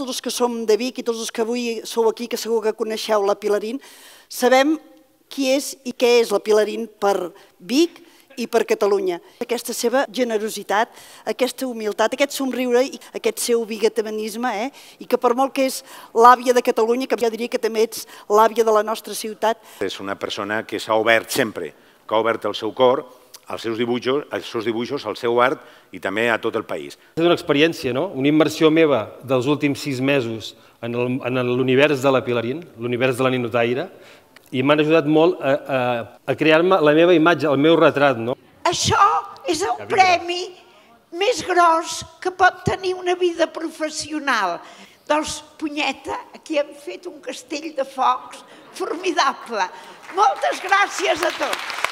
tots els que som de Vic i tots els que avui sou aquí, que segur que coneixeu la Pilarín, sabem qui és i què és la Pilarín per Vic i per Catalunya. Aquesta seva generositat, aquesta humilitat, aquest somriure i aquest seu biguetanisme, i que per molt que és l'àvia de Catalunya, que jo diria que també ets l'àvia de la nostra ciutat. És una persona que s'ha obert sempre, que ha obert el seu cor, els seus dibuixos, el seu art i també a tot el país. És una experiència, no? Una immersió meva dels últims 6 mesos en l'univers de la Pilarín, l'univers de la ninotaire, i m'han ajudat molt a crear-me la meva imatge, el meu retrat. Això és el premi més gros que pot tenir una vida professional. Doncs, punyeta, aquí hem fet un castell de focs formidable. Moltes gràcies a tots.